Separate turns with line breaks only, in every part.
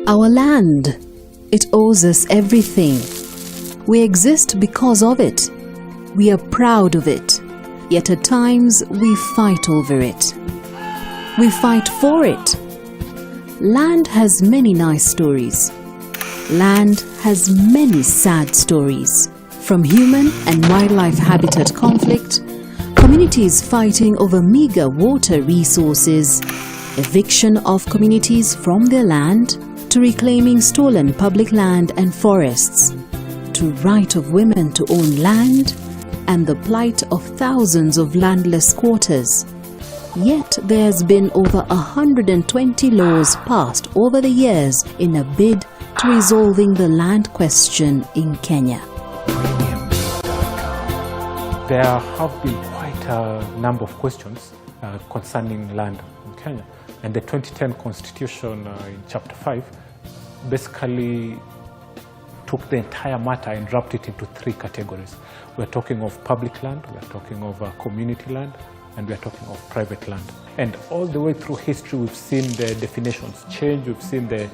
Our land, it owes us everything. We exist because of it. We are proud of it. Yet at times we fight over it. We fight for it. Land has many nice stories. Land has many sad stories. From human and wildlife habitat conflict, communities fighting over meager water resources, eviction of communities from their land, to reclaiming stolen public land and forests, to right of women to own land, and the plight of thousands of landless squatters. Yet there has been over 120 laws passed over the years in a bid to resolving the land question in Kenya.
There have been quite a number of questions concerning land in Kenya. And the 2010 Constitution in Chapter 5 basically took the entire matter and wrapped it into three categories. We're talking of public land, we're talking of community land, and we're talking of private land. And all the way through history, we've seen the definitions change, we've seen the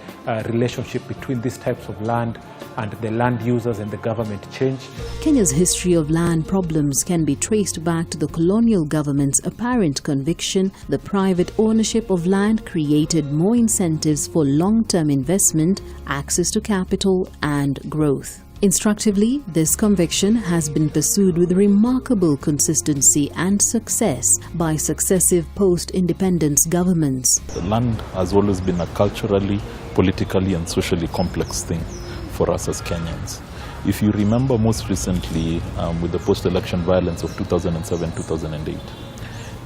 relationship between these types of land and the land users and the government change.
Kenya's history of land problems can be traced back to the colonial government's apparent conviction the private ownership of land created more incentives for long-term investment, access to capital, and growth. Instructively, this conviction has been pursued with remarkable consistency and success by successive post-independence governments.
The land has always been a culturally, politically and socially complex thing for us as Kenyans. If you remember most recently with the post-election violence of 2007-2008,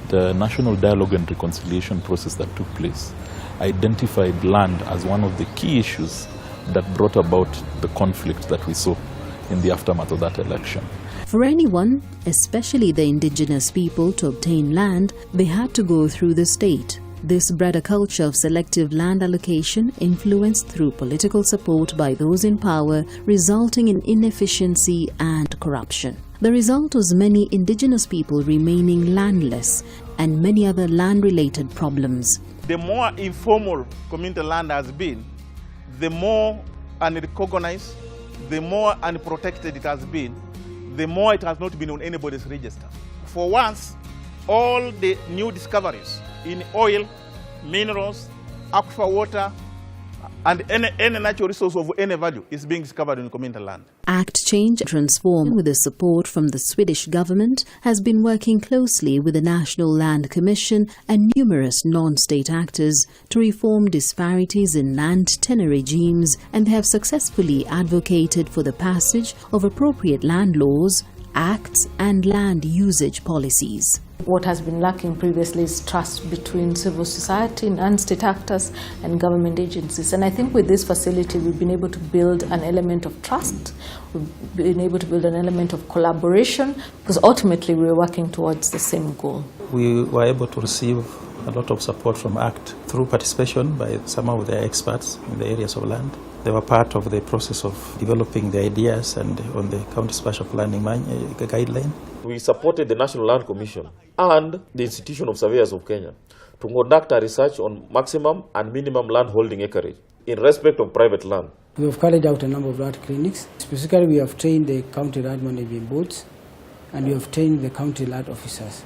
the National Dialogue and Reconciliation process that took place identified land as one of the key issues that brought about the conflict that we saw in the aftermath of that election.
For anyone, especially the indigenous people, to obtain land, they had to go through the state. This bred a culture of selective land allocation influenced through political support by those in power, resulting in inefficiency and corruption. The result was many indigenous people remaining landless and many other land-related problems.
The more informal community land has been, the more unrecognized, the more unprotected it has been, the more it has not been on anybody's register. For once, all the new discoveries in oil, minerals, aquifer water, and any natural resource of any value is being discovered in community land.
Act Change Transform, with the support from the Swedish government, has been working closely with the National Land Commission and numerous non-state actors to reform disparities in land tenure regimes, and they have successfully advocated for the passage of appropriate land laws, acts and land usage policies.
What has been lacking previously is trust between civil society and state actors and government agencies. And I think with this facility, we've been able to build an element of trust. We've been able to build an element of collaboration, because ultimately we're working towards the same goal.
We were able to receive a lot of support from ACT through participation by some of their experts in the areas of land. They were part of the process of developing the ideas and on the county spatial planning guideline.
We supported the National Land Commission and the Institution of Surveyors of Kenya to conduct a research on maximum and minimum land holding acreage in respect of private land.
We have carried out a number of land clinics. Specifically, we have trained the county land management boards and we have trained the county land officers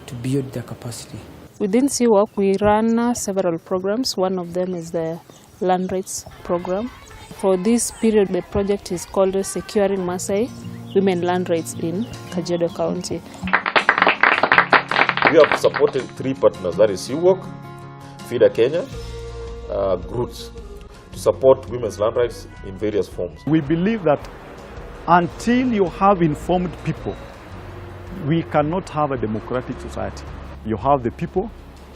to build their capacity.
Within CWOC, we run several programs. One of them is the land rights program. For this period, the project is called Securing Maasai Women Land Rights in Kajiado County.
We have supported three partners, that is CWOC, FIDA Kenya, GROOTS, to support women's land rights in various forms.
We believe that until you have informed people, we cannot have a democratic society. You have the people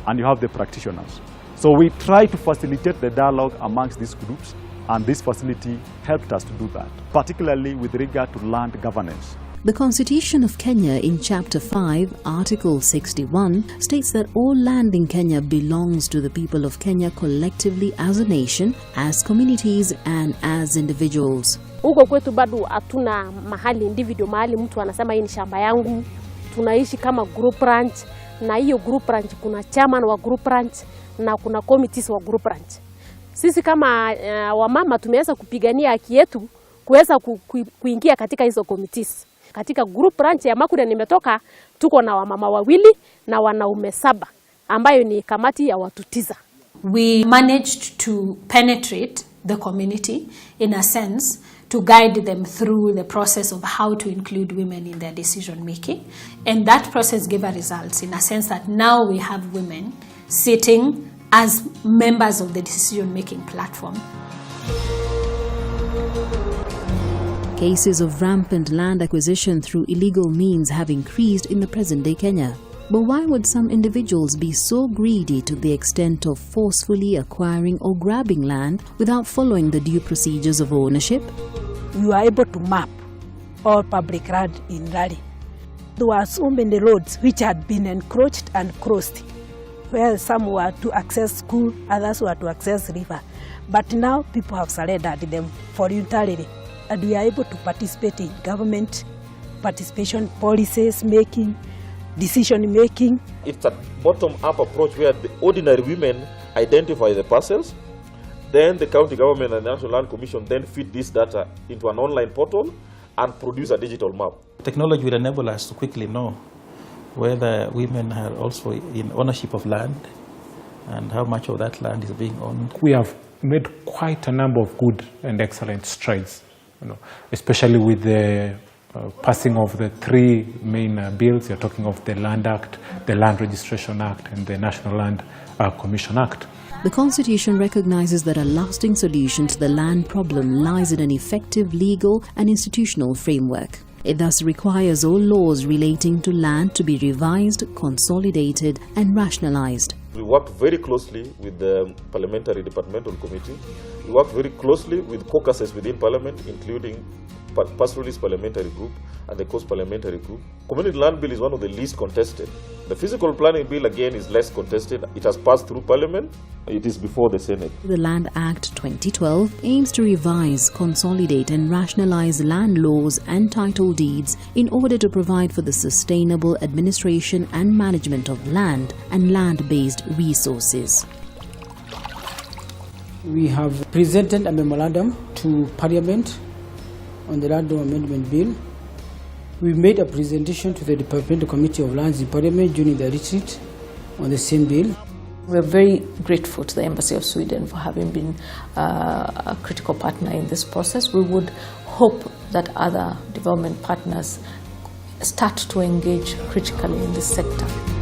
and you have the practitioners. So we try to facilitate the dialogue amongst these groups, and this facility helped us to do that, particularly with regard to land governance.
The Constitution of Kenya in Chapter 5, Article 61, states that all land in Kenya belongs to the people of Kenya collectively as a nation, as communities and as individuals.
Huko kwetu bado hatuna mahali individual, mahali mtu anasema hii ni shamba yangu. Tunaishi kama group ranch na hiyo group ranch kuna chairman wa group ranch na kuna committees wa group ranch. Sisi kama wamama tumeweza kupigania haki yetu kuweza kuingia katika hizo committees. Katika group ranch ya Makuria nimetoka, tuko na wamama 2 na wanaume 7 ambayo ni kamati ya watu 9.
We managed to penetrate the community in a sense to guide them through the process of how to include women in their decision making, and that process gave a result in a sense that now we have women sitting as members of the decision making platform.
Cases of rampant land acquisition through illegal means have increased in the present-day Kenya. But why would some individuals be so greedy to the extent of forcefully acquiring or grabbing land without following the due procedures of ownership?
We were able to map all public land in Raleigh. There were so many roads which had been encroached and crossed, where some were to access school, others were to access river. But now people have surrendered them voluntarily, and we are able to participate in government participation policies making, decision making.
It's a bottom-up approach where the ordinary women identify the parcels, then the county government and the National Land Commission then feed this data into an online portal and produce a digital map.
Technology will enable us to quickly know whether women are also in ownership of land and how much of that land is being owned.
We have made quite a number of good and excellent strides, especially with the passing of the 3 main bills. You're talking of the Land Act, the Land Registration Act, and the National Land Commission Act.
The Constitution recognizes that a lasting solution to the land problem lies in an effective legal and institutional framework. It thus requires all laws relating to land to be revised, consolidated, and rationalized.
We worked very closely with the Parliamentary Departmental Committee. We worked very closely with caucuses within Parliament, including Pastoralist Parliamentary Group and the Coast Parliamentary Group. Community Land Bill is one of the least contested. The Physical Planning Bill, again, is less contested. It has passed through Parliament. It is before the Senate.
The Land Act 2012 aims to revise, consolidate and rationalize land laws and title deeds in order to provide for the sustainable administration and management of land and land-based resources.
We have presented a memorandum to Parliament on the Land Law Amendment Bill. We made a presentation to the Departmental Committee of Lands in Parliament during the retreat on the same bill.
We're very grateful to the Embassy of Sweden for having been a critical partner in this process. We would hope that other development partners start to engage critically in this sector.